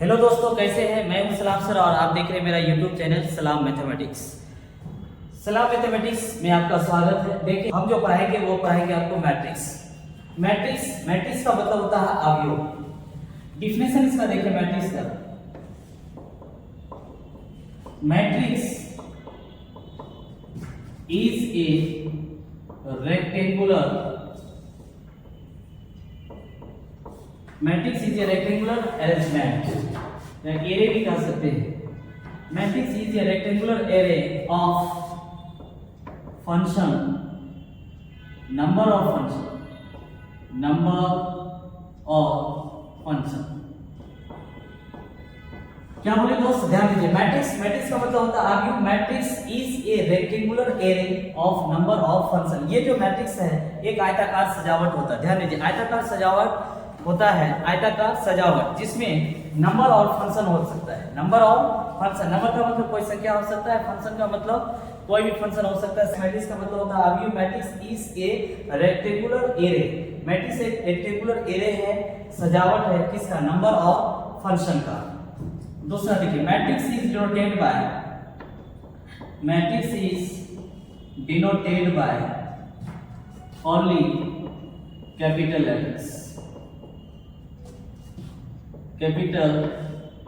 Hello दोस्तों, कैसे हैं? मैं हूं सलाम सर और आप देख रहे हैं मेरा यूट्यूब चैनल सलाम मैथमेटिक्स। सलाम मैथमेटिक्स में आपका स्वागत है। देखिए, हम जो पढ़ाएंगे वो पढ़ाएंगे आपको मैट्रिक्स। मैट्रिक्स का मतलब होता है अवयव। डिफिनेशन इसका देखिए मैट्रिक्स का। Matrix is a rectangular matrix is a rectangular arrangement, या एरे भी कह सकते हैं। Matrix is a rectangular array of function, number of function. क्या बोले दोस्त, ध्यान दीजिए। मैट्रिक्स का मतलब होता है argue. Matrix is a rectangular array of number of function. ये जो मैट्रिक्स है एक आयताकार सजावट होता है। ध्यान दीजिए, आयताकार सजावट होता है, आयताकार सजावट जिसमें नंबर और फंक्शन हो सकता है। नंबर और फंक्शन, नंबर का मतलब कोई संख्या हो सकता है, फंक्शन का मतलब कोई भी फंक्शन हो सकता है। मैट्रिक्स का मतलब होता है argue matrix is a rectangular array. Matrix एक रेक्टेंगुलर एरे है, सजावट है किसका? नंबर और फंक्शन का। दूसरा देखिए, matrix is denoted by only capital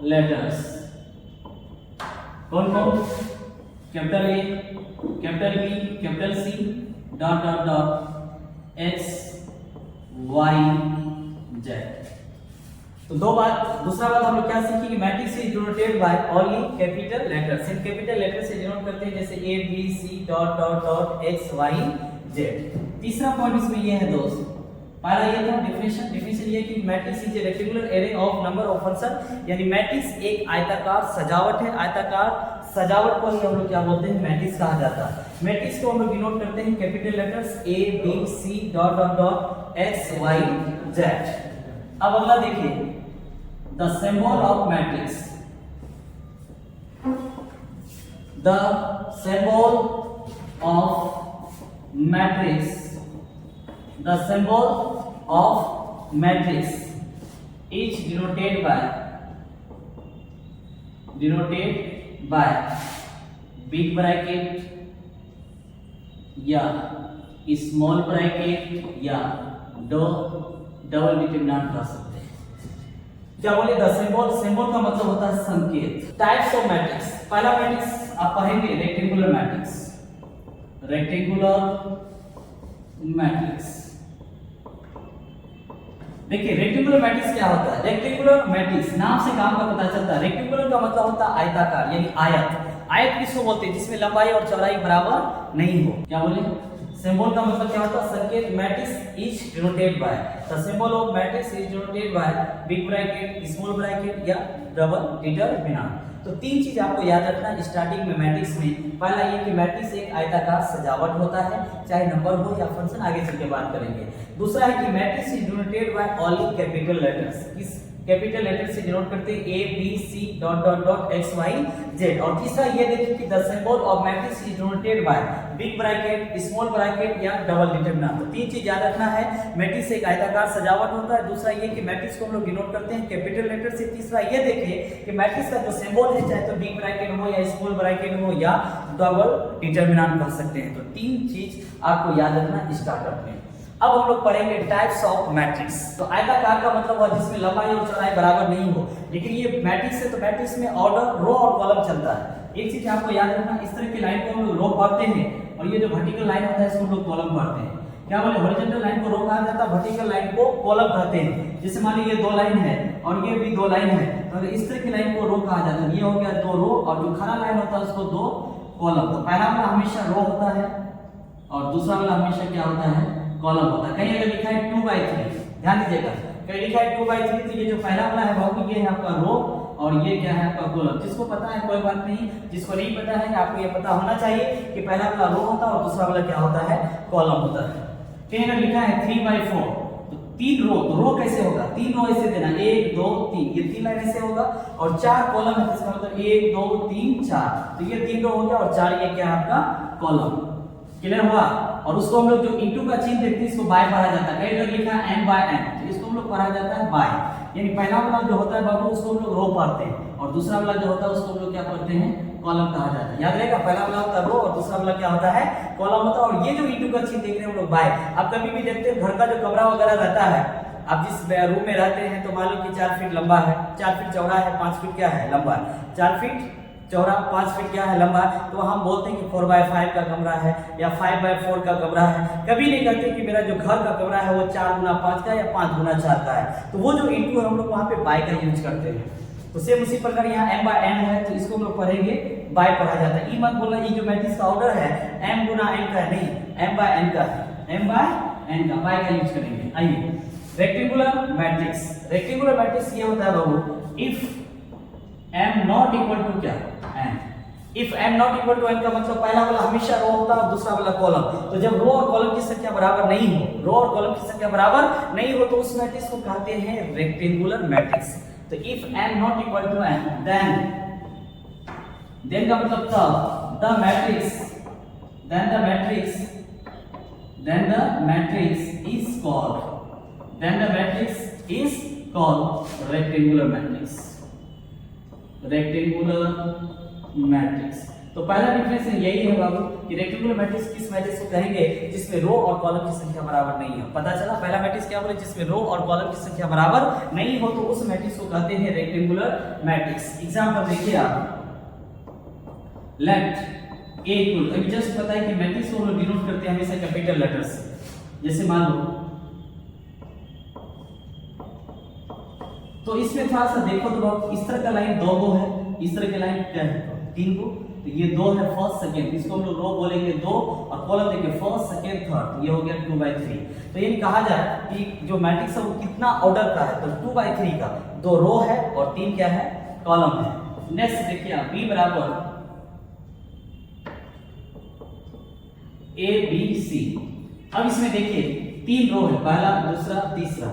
letters. कौन कौन? Capital A, capital B, capital C, dot dot dot, X Y Z. तो दूसरा बात हम लोग क्या सीखे कि matrix is denoted by only capital letters. इन कैपिटल लेटर से डिनोट करते हैं, जैसे A B C dot dot dot X Y Z. तीसरा पॉइंट इसमें ये है दोस्त, पहला ये था डिफिनेशन ये कि matrix is a rectangular array of number of function, यानी मैट्रिक्स एक आयताकार सजावट है। आयताकार सजावट को ही हम लोग क्या बोलते हैं? मैट्रिक्स कहा जाता है। मैट्रिक्स को हम लोग डिनोट करते हैं capital letters A B C dot dot dot X Y Z. अब अगला देखिए, the symbol of matrix. The symbol of matrix, the symbol of matrix is denoted by big bracket या small bracket या double determinant कर सकते हैं। क्या बोले? द सिंबल का मतलब होता है संकेत। टाइप्स ऑफ मैट्रिक्स, पहला मैट्रिक्स आप पढ़ेंगे रेक्टेंगुलर मैट्रिक्स। देखिए, रेक्टेंगुलर मैट्रिक्स क्या होता है? रेक्टेंगुलर मैट्रिक्स नाम से काम का पता चलता है। रेक्टेंगुलर का मतलब होता है आयताकार, यानी आयत किसको बोलते हैं? जिसमें लंबाई और चौड़ाई बराबर नहीं हो। क्या बोले? सिंबल का मतलब क्या होता है? संकेत। Matrix is denoted bye, the symbol of matrix is denoted by big bracket, small bracket या डबल डिटरमिनेंट। तो तीन चीज आपको याद रखना है स्टार्टिंग में मैट्रिक्स में। पहला ये कि मैट्रिक्स एक आयताकार सजावट होता है, चाहे नंबर हो या फंक्शन, आगे चल के बात करेंगे। दूसरा है कि matrix is denoted by only capital letters. किस कैपिटल लेटर से डिनोट करते हैं? A B C dot dot dot X Y Z. और तीसरा ये देखिए कि the symbol of matrix is denoted by big bracket, small bracket या डबल डिटरमिनेंट। तो तीन चीज याद रखना है। मैट्रिक्स एक आयताकार सजावट होता है। दूसरा ये कि मैट्रिक्स को हम लोग डिनोट करते हैं कैपिटल लेटर से। तीसरा ये देखिए कि मैट्रिक्स का जो सिंबल है, चाहे तो बिग ब्रैकेट हो या स्मॉल ब्रैकेट हो या डबल डिटरमिनेंट कह सकते हैं। तो तीन चीज आपको याद रखना स्टार्टअप में। अब हम लोग पढ़ेंगे टाइप्स ऑफ मैट्रिक्स। तो आयताकार का मतलब हुआ जिसमें लंबाई और चौड़ाई बराबर नहीं हो, लेकिन ये मैट्रिक्स है तो मैट्रिक्स में ऑर्डर, रो और कॉलम चलता है। एक चीज आपको याद रखना, इस तरह की लाइन को हम लोग रो पढ़ते हैं और ये जो वर्टिकल लाइन होता है इसको हम लोग कॉलम पढ़ते हैं। क्या बोले? हॉरिजॉन्टल लाइन को रो कहा जाता है, वर्टिकल लाइन को कॉलम कहते हैं। जैसे मान लीजिए ये दो लाइन है और ये भी दो लाइन है, तो इस तरह की लाइन को रो कहा जाता है। ये हो गया दो रो, और जो खड़ा लाइन होता है उसको दो कॉलम। तो पहला वाला हमेशा रो होता है और दूसरा वाला हमेशा क्या होता है? कॉलम होता है। कहीं अगर लिखा है 2/3, ध्यान दीजिएगा, कहीं लिखा है 2/3, तो ये जो पहला वाला है बाबू ये है आपका रो और ये क्या है आपका कॉलम। जिसको पता है कोई बात नहीं, जिसको नहीं पता है आपको ये पता होना चाहिए कि पहला वाला रो होता है और दूसरा वाला क्या होता है? कॉलम होता है। कहीं अगर लिखा है 3/4, तो तीन रो, तो रो कैसे होगा? तीन रो ऐसे देना, 1 2 3, ये तीन लाइन ऐसे होगा और चार कॉलम है, इसका मतलब 1 2 3 4, तो ये तीन रो हो गया और चार ये क्या है आपका? कॉलम। क्लियर हुआ? और उसको हम लोग जो इंटू का चिन्ह देखते हैं इसको बाय पढ़ा जाता है। कई जगह लिखा है m/n, तो इसको हम लोग पढ़ा जाता है बाय। यानी पहला वाला जो होता है बाबू उसको हम लोग रो पढ़ते हैं और दूसरा वाला जो होता है उसको हम लोग क्या पढ़ते हैं, कॉलम कहा जाता है। याद रहेगा, पहला वाला होता है रो और दूसरा वाला क्या होता है, कॉलम होता है। और ये जो इंटू का चिन्ह देख रहे हैं हम लोग बाय, आप कभी भी देखते हैं घर का जो कमरा वगैरह रहता है, आप जिस रूम में रहते हैं तो मान लो कि 4 फीट लंबा है, 4 फीट चौड़ा है, 5 फीट क्या है लंबा, 4 फीट चौड़ा 5 फीट क्या है लंबा, तो हम बोलते हैं कि 4x5 का कमरा है या 5x4 का कमरा है। कभी नहीं कहते कि मेरा जो घर का कमरा है वो 4x5 का या 5x4 का है। तो वो जो इंटू है हम लोग वहाँ पे बाय का यूज करते हैं। तो सेम उसी प्रकार यहाँ m/n है तो इसको हम लोग पढ़ेंगे बाय पढ़ा जाता है। ये मत बोलना ये जो मैट्रिक्स का ऑर्डर है m गुना n का नहीं, m/n का है, m/n का बाय का यूज करेंगे। आइए रेक्टेंगुलर मैट्रिक्स, रेक्टेंगुलर मैट्रिक्स ये होता है बाबू if m not equal to क्या n, if m not equal to n का मतलब पहला वाला हमेशा रो होता है और दूसरा वाला कॉलम। तो जब रो और कॉलम की संख्या बराबर नहीं हो, रो और कॉलम की संख्या बराबर नहीं हो तो उस मैट्रिक्स को कहते हैं रेक्टेंगुलर मैट्रिक्स। तो if m not equal to n then का मतलब तब the matrix is called rectangular matrix, rectangular matrix. तो पहला डिफरेंस यही है बाबू कि रेक्टेंगुलर मैट्रिक्स किस मैट्रिक्स को कहेंगे जिसमें रो और कॉलम की संख्या बराबर नहीं है। पता चला पहला मैट्रिक्स क्या बोले, जिसमें रो और कॉलम की संख्या बराबर नहीं हो तो उस मैट्रिक्स को कहते हैं रेक्टेंगुलर मैट्रिक्स। एग्जांपल देखिए आप, लेट a इक्वल, अभी जस्ट पता है कि मैट्रिक्स को हम लोग डिनोट करते हैं हमेशा कैपिटल लेटर से। जैसे मान लो तो इसमें थोड़ा सा देखो तो बाबू इस तरह का लाइन 2 गो है, इस तरह के लाइन क्या है 3 गो, तो ये 2 है फर्स्ट सेकंड, इसको हम लोग रो बोलेंगे 2 और कॉलम देखिए फर्स्ट सेकंड थर्ड, ये हो गया 2/3। तो ये कहा जाए कि जो मैट्रिक्स है वो कितना ऑर्डर का है, तो 2/3 का, 2 रो है और 3 क्या है कॉलम है। नेक्स्ट देखिए आप b बराबर ABC। अब इसमें देखिए 3 रो है, पहला दूसरा तीसरा,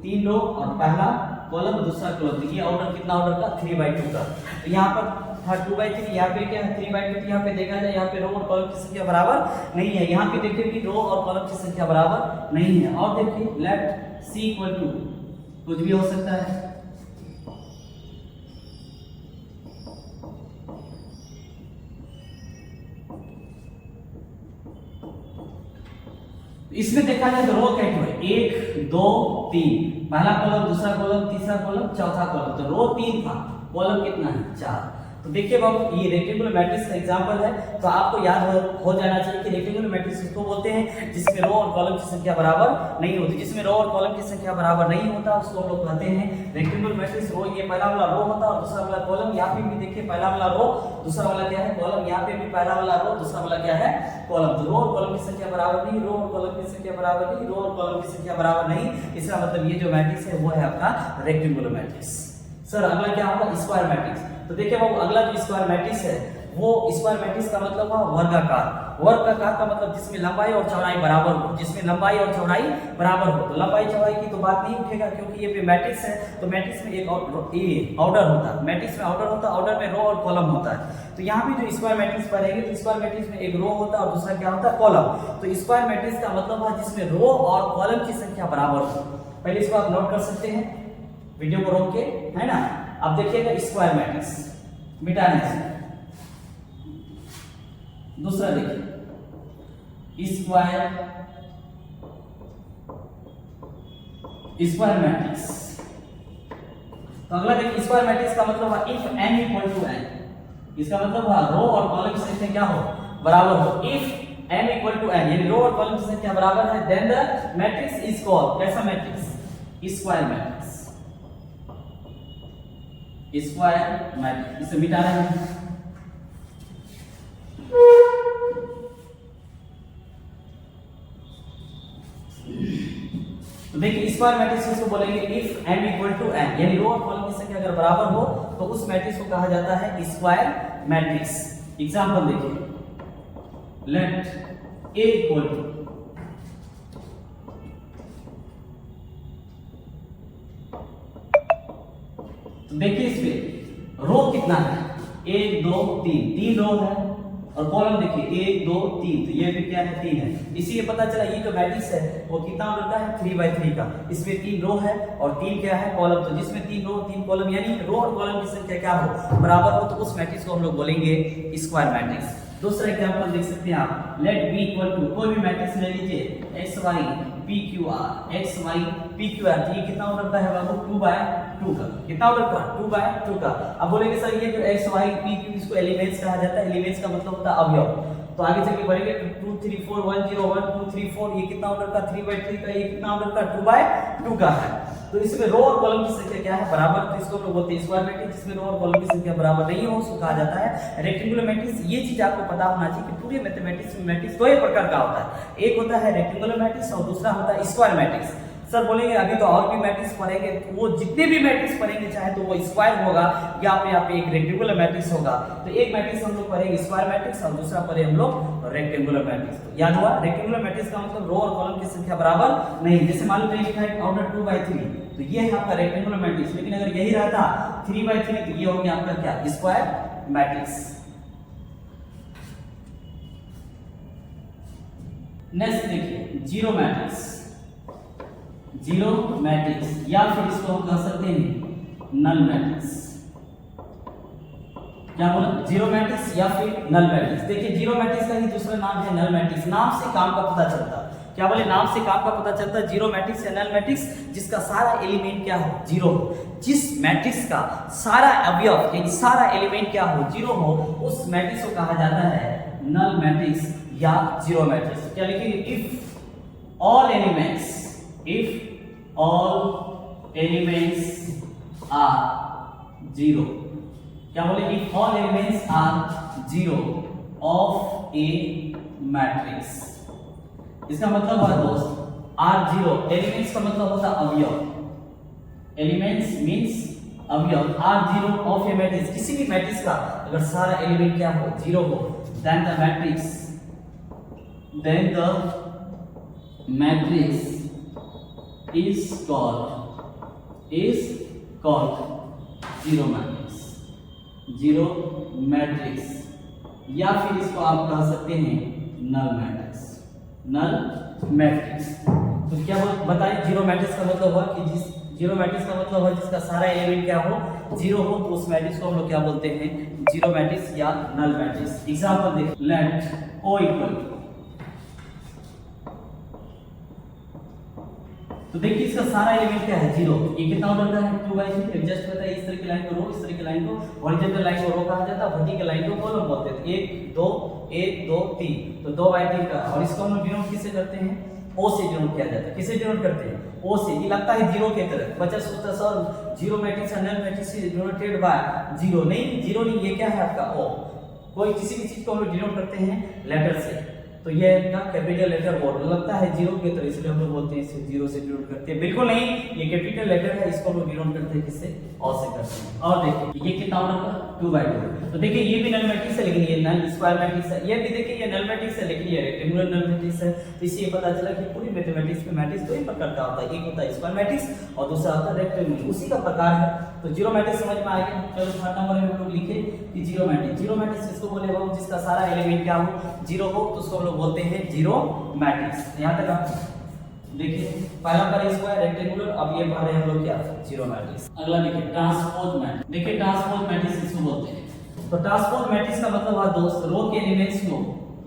3 रो और पहला कॉलम दूसरा कॉलम, ये ऑर्डर कितना ऑर्डर का 3/2 का। तो यहाँ पर था 2/3, यहाँ पे क्या है 3/2, यहाँ पे देखा जाए यहाँ पे रो और कॉलम की संख्या बराबर नहीं है, यहाँ पे देखिए कि रो और कॉलम की संख्या बराबर नहीं है। और देखिए लेट c इक्वल टू कुछ भी हो सकता है, इसमें देखा जाए तो रो कैसे है 1 2 3, पहला कॉलम दूसरा कॉलम तीसरा कॉलम चौथा कॉलम, तो रो 3 था, कॉलम कितना है 4। तो देखिए बाबू ये रेक्टेंगुलर मैट्रिक्स का एग्जांपल है, तो आपको याद हो जाना चाहिए कि रेक्टेंगुलर मैट्रिक्स किसको बोलते हैं जिसमें रो और कॉलम की संख्या बराबर नहीं होती। जिसमें रो और कॉलम की संख्या बराबर नहीं होता उसको हम लोग कहते हैं रेक्टेंगुलर मैट्रिक्स। रो ये पहला वाला रो होता है और दूसरा वाला कॉलम, यहाँ पे भी देखिए पहला वाला रो दूसरा वाला क्या है कॉलम, यहाँ पे भी पहला वाला रो दूसरा वाला क्या है कॉलम। तो रो और कॉलम की संख्या बराबर नहीं, रो और कॉलम की संख्या बराबर नहीं, रो और कॉलम की संख्या बराबर नहीं, इसका मतलब ये जो मैट्रिक्स है वो है आपका रेक्टेंगुलर मैट्रिक्स। सर अगला क्या होगा स्क्वायर मैट्रिक्स। तो देखिए बाबू अगला जो स्क्वायर मैट्रिक्स है वो स्क्वायर मैट्रिक्स का मतलब हुआ वर्गाकार। वर्गाकार का मतलब जिसमें लंबाई और चौड़ाई बराबर हो, जिसमें लंबाई और चौड़ाई बराबर हो। तो लंबाई चौड़ाई की तो बात नहीं उठेगा क्योंकि ये मैट्रिक्स है, तो मैट्रिक्स में एक ऑर्डर होता है, मैट्रिक्स में ऑर्डर होता है, ऑर्डर में रो और कॉलम होता है। तो यहाँ भी जो स्क्वायर मैट्रिक्स पढ़ेंगे तो स्क्वायर मैट्रिक्स में एक रो होता है और दूसरा क्या होता है कॉलम। तो स्क्वायर मैट्रिक्स का मतलब है जिसमें रो और कॉलम की संख्या बराबर हो। पहले इसको आप नोट कर सकते हैं वीडियो को रोक के, है ना। अब देखिएगा स्क्वायर मैट्रिक्स मिटाने से, दूसरा देखिए स्क्वायर मैट्रिक्स। तो अगला देखिए स्क्वायर मैट्रिक्स का मतलब है if n equal to n, इसका मतलब है रो और कॉलम की संख्या क्या हो बराबर हो। If n equal to n यानी रो और कॉलम की संख्या बराबर है then the matrix is called कैसा matrix square matrix. Square matrix इसे मिटा रहे हैं। तो देखिए स्क्वायर मैट्रिक्स इसको बोलेंगे if m equal to n यानी रो और कॉलम की संख्या अगर बराबर हो तो उस मैट्रिक्स को कहा जाता है स्क्वायर मैट्रिक्स। एग्जांपल देखिए लेट a इक्वल टू तो देखिए इसमें रो कितना है 1 2 3 रो है और कॉलम देखिए 1 2 3, तो ये भी क्या है 3 है। इसी पता चला ये जो मैट्रिक्स है वो कितना ऑर्डर का है 3x3 का। इसमें 3 रो है और 3 क्या है कॉलम, तो जिसमें 3 रो 3 कॉलम यानी रो और कॉलम की संख्या क्या हो बराबर हो, तो उस मैट्रिक्स को हम लोग बोलेंगे स्क्वायर मैट्रिक्स। दूसरा एग्जांपल देख सकते हैं आप, लेट बी इक्वल टू कोई भी मैट्रिक्स ले लीजिए X Y P Q R, X Y P Q R, ये कितना ऑर्डर का है बाबू 2x2 का। कितना ऑर्डर का 2x2 का। अब बोलेंगे सर ये जो एक्स वाई पी क्यू इसको एलिमेंट्स कहा जाता है, एलिमेंट्स का मतलब होता है अवयव। तो आगे चल के बढ़ेंगे 2 3 4 1 0 1 2 3 4, ये कितना ऑर्डर का 3x3 का, ये कितना ऑर्डर का 2x2 का है। तो इसमें रो और कॉलम की संख्या क्या है बराबर, तो इसको हम लोग बोलते हैं स्क्वायर मैट्रिक्स। जिसमें रो और कॉलम की संख्या बराबर नहीं हो उसको कहा जाता है रेक्टेंगुलर मैट्रिक्स। ये चीज आपको पता होना चाहिए कि पूरे मैथमेटिक्स में मैट्रिक्स दो ही प्रकार का होता है, एक होता है रेक्टेंगुलर मैट्रिक्स और दूसरा होता है स्क्वायर मैट्रिक्स। सर बोलेंगे अभी तो और भी मैट्रिक्स पढ़ेंगे, तो वो जितने भी मैट्रिक्स पढ़ेंगे चाहे तो वो स्क्वायर होगा या यहाँ पे एक रेक्टेंगुलर मैट्रिक्स होगा। तो एक मैट्रिक्स हम लोग पढ़ेंगे स्क्वायर मैट्रिक्स और दूसरा पढ़े हम लोग रेक्टेंगुलर मैट्रिक्स। तो याद हुआ रेक्टेंगुलर मैट्रिक्स का मतलब रो और कॉलम की संख्या बराबर नहीं। जैसे मान लो लिखा है ऑर्डर 2x3, तो ये है आपका रेक्टेंगुलर मैट्रिक्स। लेकिन अगर यही रहता 3x3 तो ये हो गया आपका क्या स्क्वायर मैट्रिक्स। नेक्स्ट देखिए जीरो मैट्रिक्स, जीरो मैट्रिक्स या फिर इसको हम कह सकते हैं नल मैट्रिक्स। क्या बोला जीरो मैट्रिक्स या फिर नल मैट्रिक्स। देखिए जीरो मैट्रिक्स का ही दूसरा नाम है नल मैट्रिक्स। नाम से काम का पता चलता, क्या बोले नाम से काम का पता चलता जीरो मैट्रिक्स या नल मैट्रिक्स जिसका सारा एलिमेंट क्या हो जीरो हो। जिस मैट्रिक्स का सारा अवयव यानी सारा एलिमेंट क्या हो जीरो हो उस मैट्रिक्स को कहा जाता है नल मैट्रिक्स या जीरो मैट्रिक्स। क्या लिखिए if all elements, if all elements are zero, क्या बोले if all elements are zero of a matrix। इसका मतलब हुआ दोस्त are zero, elements का मतलब होता अवयव, elements means अवयव, are zero of a matrix। किसी भी मैट्रिक्स का अगर सारा एलिमेंट क्या हो जीरो हो then the matrix is called zero matrix, zero matrix या फिर इसको आप कह सकते हैं नल मैट्रिक्स, नल मैट्रिक्स। तो क्या बताइए जीरो मैट्रिक्स का मतलब हुआ कि जिस जीरो मैट्रिक्स का मतलब है जिसका सारा एलिमेंट क्या हो जीरो हो, तो उस मैट्रिक्स को हम लोग क्या बोलते हैं जीरो मैट्रिक्स या नल मैट्रिक्स। एग्जांपल देखिए लेट ओ इक्वल, तो देखिए इसका सारा एलिमेंट क्या है जीरो। ये कितना ऑर्डर का है 2x3। एडजस्ट होता है इस तरह की लाइन को रो, इस तरह की लाइन को हॉरिजॉन्टल लाइन को रो कहा जाता है, वर्टिकल लाइन को कॉलम बोलते हैं। 1 2 1 2 3, तो 2x3 का। और इसको हम लोग डिनोट किससे करते हैं ओ से डिनोट किया जाता है। किससे डिनोट करते हैं ओ से। ये लगता है जीरो की तरह, बच्चा सोचता सर जीरो मैट्रिक्स और नल मैट्रिक्स से डिनोटेड बाय जीरो। नहीं जीरो नहीं, ये क्या है आपका ओ। कोई किसी भी चीज को हम लोग डिनोट करते हैं लेटर से, तो ये इनका कैपिटल लेटर वर्ड लगता है जीरो की तरह, इसलिए हम लोग बोलते हैं इसे जीरो से डिनोट करते हैं। बिल्कुल नहीं, ये कैपिटल लेटर है, इसको हम लोग डिनोट करते हैं किससे ओ से करते हैं। और देखिए ये कितना ऑर्डर का 2/2। तो देखिए ये भी नल मैट्रिक्स है लेकिन ये नल स्क्वायर मैट्रिक्स है। ये भी देखिए ये नल मैट्रिक्स है लेकिन ये रेक्टेंगुलर नल मैट्रिक्स है। तो इससे ये पता चला कि पूरी मैथमेटिक्स में मैट्रिक्स दो ही प्रकार का होता है, एक होता है स्क्वायर मैट्रिक्स और दूसरा होता है रेक्टेंगुलर, उसी का प्रकार है। तो जीरो मैट्रिक्स समझ में आ गया। चलो थर्ड नंबर में हम लोग लिखे कि जीरो मैट्रिक्स। जीरो मैट्रिक्स किसको बोले बाबू जिसका सारा एलिमेंट क्या हो जीरो हो, तो उसको हम लोग बोलते हैं जीरो मैट्रिक्स। यहाँ तक आप देखिए पहला पर स्क्वायर रेक्टेंगुलर, अब ये पढ़ रहे हैं हम लोग क्या जीरो मैट्रिक्स। अगला देखिए ट्रांसपोज मैट्रिक्स। देखिए ट्रांसपोज मैट्रिक्स किसको बोलते हैं, तो ट्रांसपोज मैट्रिक्स का मतलब हुआ दोस्त रो के एलिमेंट्स को,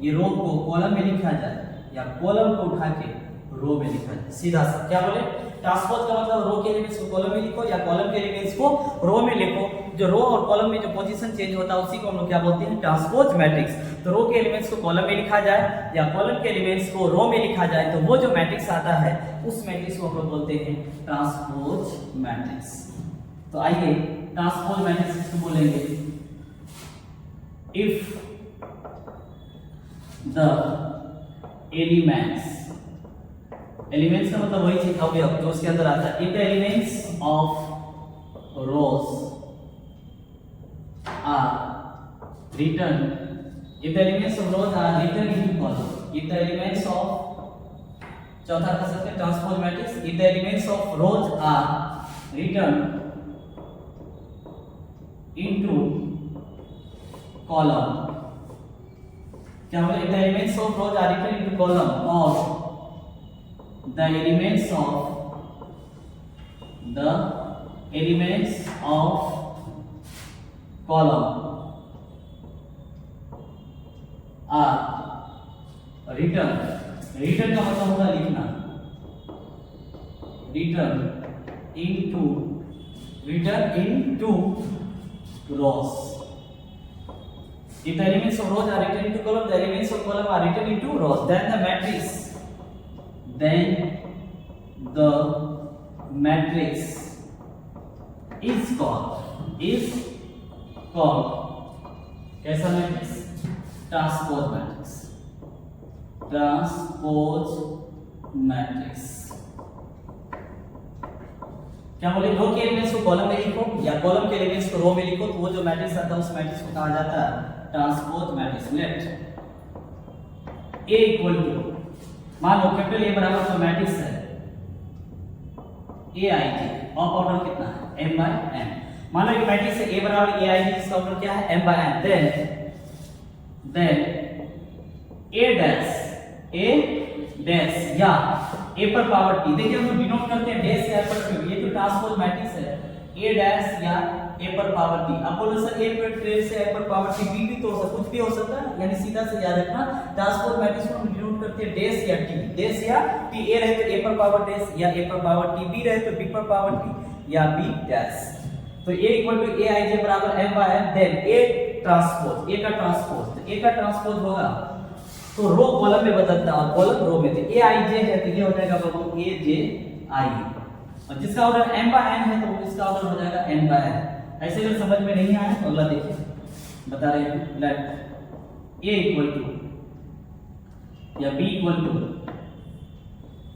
ये रो को कॉलम में लिखा जाए या कॉलम को उठा के रो में लिखा जाए। सीधा सा क्या बोले ट्रांसपोज का मतलब रो के एलिमेंट्स को कॉलम में लिखो या कॉलम के एलिमेंट्स को रो में लिखो। जो रो और कॉलम में जो पोजीशन चेंज होता है उसी को हम लोग क्या बोलते हैं ट्रांसपोज मैट्रिक्स। तो रो के एलिमेंट्स को कॉलम में लिखा जाए या कॉलम के एलिमेंट्स को रो में लिखा जाए, तो वो जो मैट्रिक्स आता है उस मैट्रिक्स को हम लोग बोलते हैं ट्रांसपोज मैट्रिक्स। तो आइए ट्रांसपोज मैट्रिक्स किसको बोलेंगे, इफ द एलिमेंट्स का मतलब वही चीज अवयव जो उसके अंदर आता है। If the elements of rows are written, if the elements of rows are written into column, if the elements of, चौथा कह सकते हैं transpose matrix, if the elements of rows are written into column क्या बोले, the elements of rows are written into column और the elements of column are written का मतलब होगा लिखना, written into rows. If the elements of rows are written into column, the elements of column are written into rows. Then the matrix is called कैसा matrix, transpose matrix. क्या बोले, रो के elements को column में लिखो या कॉलम के elements को रो में लिखो तो वो जो मैट्रिक्स आता है उस मैट्रिक्स को कहा जाता है transpose matrix. Let A equal to, मान लो कैपिटल A बराबर जो मैट्रिक्स है AIJ, ऑफ ऑर्डर कितना है m/n। मान लो ये मैट्रिक्स है A बराबर AIJ जिसका ऑर्डर क्या है m/n। देन A डैश या A पर पावर t, देखिए हम डिनोट करते हैं डैश या पर t, ये तो ट्रांसपोज मैट्रिक्स है A डैश या A पर पावर t। अब बोलो सर A पर ट्रेस से A पर पावर t b भी तो हो सकता, कुछ भी हो सकता है, यानी सीधा से याद रखना ट्रांसपोज मैट्रिक्स को हम डिनोट करते हैं डैश या t, डैश या t। A रहे तो A पर पावर डैश या A पर पावर t, b रहे तो b पर पावर t या b डैश। तो A इक्वल टू AIJ बराबर m/n। Then A transpose, A का ट्रांसपोज, तो A का ट्रांसपोज होगा तो रो कॉलम में बदलता है और कॉलम रो में, तो AIJ है तो ये हो जाएगा बाबू AJI, और जिसका ऑर्डर m/n है तो इसका ऑर्डर हो जाएगा n/n। ऐसे अगर समझ में नहीं आया तो अगला देखिए बता रहे हैं। लेट A इक्वल टू या B इक्वल टू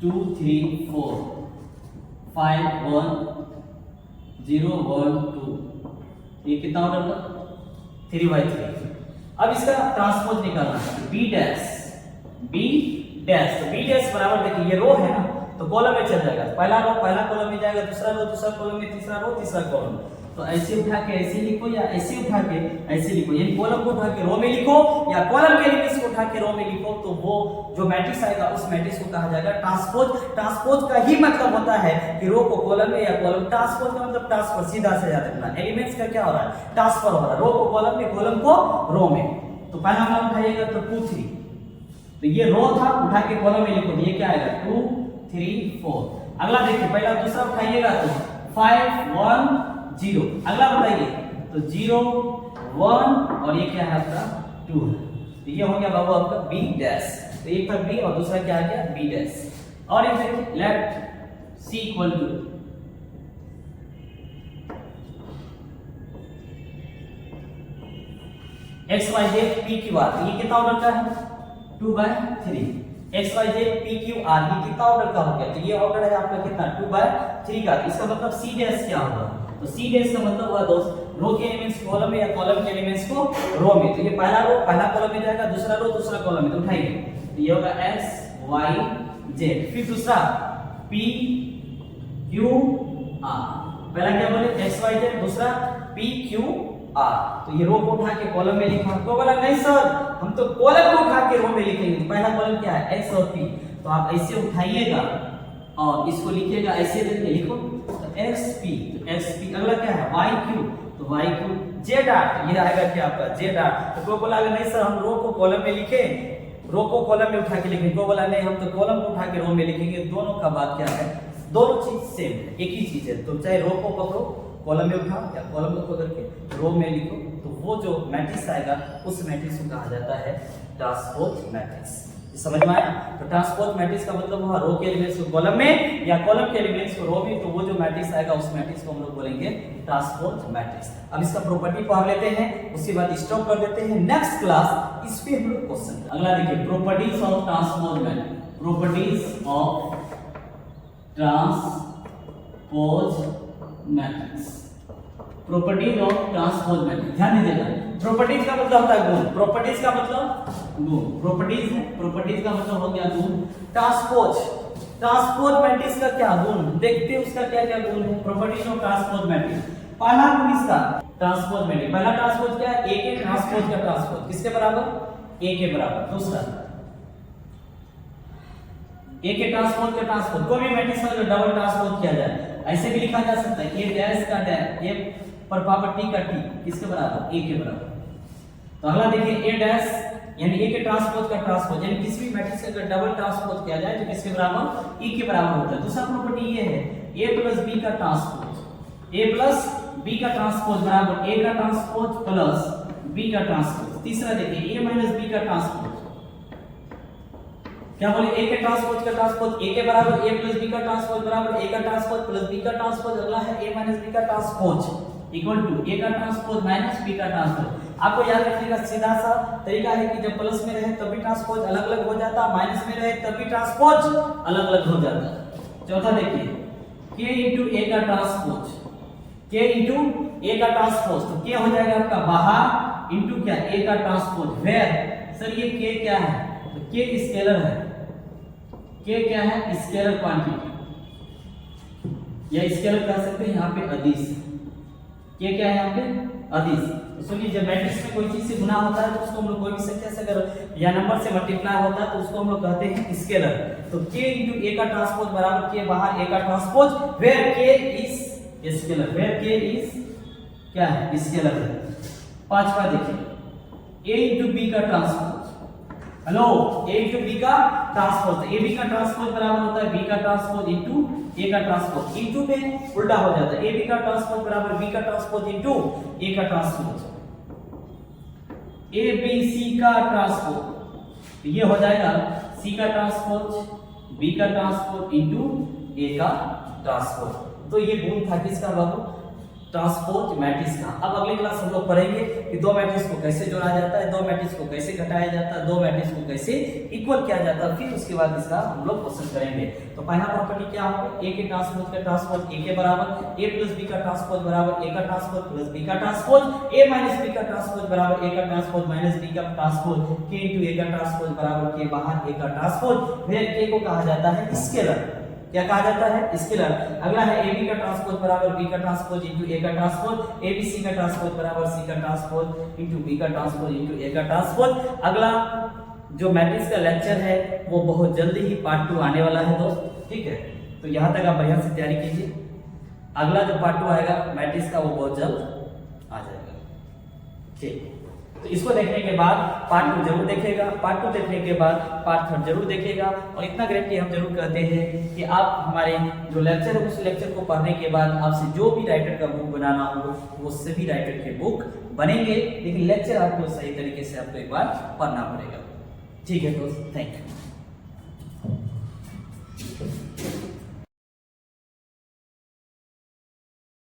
2 3 4 5 1 0 1 2, ये कितना ऑर्डर था 3/3। अब इसका ट्रांसपोज निकालना है B डैश, तो B डैश बराबर, देखिए ये रो है ना तो कॉलम में चल जाएगा, पहला रो पहला कॉलम में जाएगा, दूसरा रो दूसरा कॉलम में, तीसरा रो तीसरा कॉलम। तो ऐसे उठा के ऐसे लिखो या ऐसे उठा के ऐसे लिखो, यानी कॉलम को उठा के रो में लिखो या कॉलम के एलिमेंट्स को उठा के रो में लिखो, तो वो जो मैट्रिक्स आएगा उस मैट्रिक्स को कहा जाएगा ट्रांसपोज। ट्रांसपोज का ही मतलब होता है कि रो को कॉलम में या कॉलम, ट्रांसपोज का मतलब ट्रांसफर, सीधा से याद रखना, एलिमेंट्स का क्या हो रहा है ट्रांसफर हो रहा है, रो को कॉलम में कॉलम को रो में। तो पहला मान उठाइएगा तो 2 3, तो ये रो था उठा के कॉलम में लिखो, ये क्या आएगा 2 3 4। अगला देखिए, पहला दूसरा उठाइएगा तो 5 1 0, अगला बताइए तो 0 1 और ये क्या है आपका 2 है, तो ये हो गया बाबू आपका B डैश। तो एक था B और दूसरा क्या आ गया B डैश। और एक देखिए let C equal to XYZ PQR, ये कितना ऑर्डर का है 2/3। XYZ PQR ये कितना ऑर्डर का हो गया, तो ये ऑर्डर है आपका कितना 2/3 का। इसका मतलब C डैश क्या होगा, तो C डैश का मतलब हुआ दोस्त रो के एलिमेंट्स कॉलम में या कॉलम के एलिमेंट्स को रो में। तो ये पहला रो पहला कॉलम में जाएगा, दूसरा रो दूसरा कॉलम में, तो उठाइए तो ये होगा XYZ। फिर दूसरा PQR, पहला क्या बोले XYZ, दूसरा PQR। तो ये रो को उठा के कॉलम में लिखा, तो बोला नहीं सर हम तो कॉलम को उठा के रो में लिखेंगे, तो पहला कॉलम क्या है X और P, तो आप ऐसे उठाइएगा और इसको लिखिएगा ऐसे करके लिखो तो XP, तो XP। अगला क्या है YQ, तो YQ। Z डॉट ये आएगा क्या आपका Z डॉट। तो कोई बोला नहीं सर हम रो को कॉलम में लिखे, रो को कॉलम में उठा के लिखेंगे, कोई बोला नहीं हम तो कॉलम को उठा के रो में लिखेंगे। दोनों का बात क्या है, दोनों चीज सेम है, एक ही चीज है। तो चाहे रो को पकड़ो कॉलम में उठाओ या कॉलम को पकड़ के रो में लिखो, तो वो जो मैट्रिक्स आएगा उस मैट्रिक्स को कहा जाता है ट्रांसपोज मैट्रिक्स। समझ में आया? तो ट्रांसपोज मैट्रिक्स का मतलब हुआ रो के एलिमेंट्स को कॉलम में या कॉलम के एलिमेंट्स को रो में, तो वो जो मैट्रिक्स आएगा उस मैट्रिक्स को हम लोग बोलेंगे ट्रांसपोज मैट्रिक्स। अब इसका प्रॉपर्टी पढ़ लेते हैं, उसके बाद स्टॉप कर देते हैं। नेक्स्ट क्लास इस पे हम लोग क्वेश्चन। अगला देखिए properties of transpose matrix, properties of transpose matrix, properties of transpose matrix. ध्यान दीजिएगा, प्रॉपर्टीज का मतलब होता है गुण, प्रॉपर्टीज का मतलब गुण, प्रॉपर्टीज है, प्रॉपर्टीज का मतलब हो गया गुण। ट्रांसपोज, ट्रांसपोज मैट्रिक्स का क्या गुण, देखते हैं उसका क्या क्या गुण है। प्रॉपर्टीज ऑफ ट्रांसपोज मैट्रिक्स, पहला गुण इसका ट्रांसपोज मैट्रिक्स, पहला ट्रांसपोज क्या है, एक ट्रांसपोज का ट्रांसपोज किसके बराबर ए के बराबर। दूसरा ए के ट्रांसपोज का ट्रांसपोज, कोई भी मैट्रिक्स का अगर डबल ट्रांसपोज किया जाए ऐसे भी लिखा जा सकता है, ए डैश का डैश, ए पर पावर टी का टी किसके बराबर, ए के बराबर। तो अगला देखिए ए डैश यानी ए के ट्रांसपोज का ट्रांसपोज, यानी किसी भी मैट्रिक्स का अगर डबल ट्रांसपोज किया जाए तो किसके बराबर, ई के बराबर होता है। दूसरा प्रॉपर्टी ये है ए प्लस बी का ट्रांसपोज, ए प्लस बी का ट्रांसपोज बराबर ए का ट्रांसपोज प्लस बी का ट्रांसपोज। तीसरा देखिए ए माइनस बी का ट्रांसपोज, क्या बोले, ए के ट्रांसपोज का ट्रांसपोज ए के बराबर, ए प्लस बी का ट्रांसपोज बराबर ए का ट्रांसपोज प्लस बी का ट्रांसपोज। अगला है ए माइनस बी का ट्रांसपोज इक्वल टू ए का ट्रांसपोज माइनस बी का ट्रांसपोज। आपको याद रखने का सीधा सा तरीका है कि जब प्लस में रहे तब भी ट्रांसपोज अलग अलग हो जाता, माइनस में रहे तब भी ट्रांसपोज अलग अलग हो जाता। चौथा देखिए k इंटू ए का ट्रांसपोज, k इंटू ए का ट्रांसपोज, तो k हो जाएगा आपका बाहर इंटू क्या, ए का ट्रांसपोज। वेयर सर ये k क्या है, तो k स्केलर है, k क्या है, स्केलर क्वांटिटी या स्केलर कह सकते हैं यहाँ पे अदिश। k क्या है यहाँ पे, अदिश। तो सुनिए जब मैट्रिक्स में कोई चीज से गुना होता है तो उसको हम लोग कोई भी संख्या से अगर या नंबर से मल्टीप्लाई होता है तो उसको हम लोग कहते हैं स्केलर। तो k इंटू ए का ट्रांसपोज बराबर k बाहर ए का transpose, where k is scalar, where k is क्या है, स्केलर है। पांचवा देखिए a इंटू बी का transpose, hello a into B का ट्रांसपोज, ए बी का ट्रांसपोज बराबर होता है बी का ट्रांसपोज इंटू ए का ट्रांसपोज, इंटू में उल्टा हो जाता है, ए बी का ट्रांसपोज बराबर बी का ट्रांसपोज इंटू ए का ट्रांसपोज, ए बी सी का ट्रांसपोज, तो ये हो जाएगा सी का ट्रांसपोज बी का ट्रांसपोज इंटू ए का ट्रांसपोज। तो ये गुण था किसका बाबू, ट्रांसपोज मैट्रिक्स का। अब अगले क्लास हम लोग पढ़ेंगे कि दो मैट्रिक्स को कैसे जोड़ा जाता है, दो मैट्रिक्स को कैसे घटाया जाता है, दो मैट्रिक्स को कैसे इक्वल किया जाता है, फिर उसके बाद इसका हम लोग क्वेश्चन करेंगे। तो पहला प्रॉपर्टी क्या होगा, ए के ट्रांसपोज का ट्रांसपोज ए के बराबर, ए प्लस बी का ट्रांसपोज बराबर ए का ट्रांसपोज प्लस बी का ट्रांसपोज, ए माइनस बी का ट्रांसपोज बराबर ए का ट्रांसपोज माइनस बी का ट्रांसपोज, के इंटू ए का ट्रांसपोज बराबर के बाहर ए का ट्रांसपोज। फिर के को कहा जाता है स्केलर, क्या कहा जाता है, स्केलर। अगला है ए बी का ट्रांसपोज बराबर बी का ट्रांसपोज इंटू ए का ट्रांसपोज, ए बी सी का ट्रांसपोज बराबर सी का ट्रांसपोज इंटू बी का ट्रांसपोज इंटू ए का ट्रांसपोज। अगला जो मैट्रिक्स का लेक्चर है वो बहुत जल्दी ही पार्ट 2 आने वाला है दोस्त, ठीक है। तो यहाँ तक आप बढ़िया से तैयारी कीजिए, अगला जो पार्ट 2 आएगा मैट्रिक्स का वो बहुत जल्द आ जाएगा, ठीक। तो इसको देखने के बाद पार्ट 2 जरूर देखेगा, पार्ट 2 देखने के बाद पार्ट 3 जरूर देखेगा। और इतना गारंटी हम जरूर करते हैं कि आप हमारे जो लेक्चर है उस लेक्चर को पढ़ने के बाद आपसे जो भी राइटर का बुक बनाना हो वो सभी राइटर के बुक बनेंगे, लेकिन लेक्चर आपको सही तरीके से आपको एक बार पढ़ना पड़ेगा, ठीक है दोस्त। Thank you.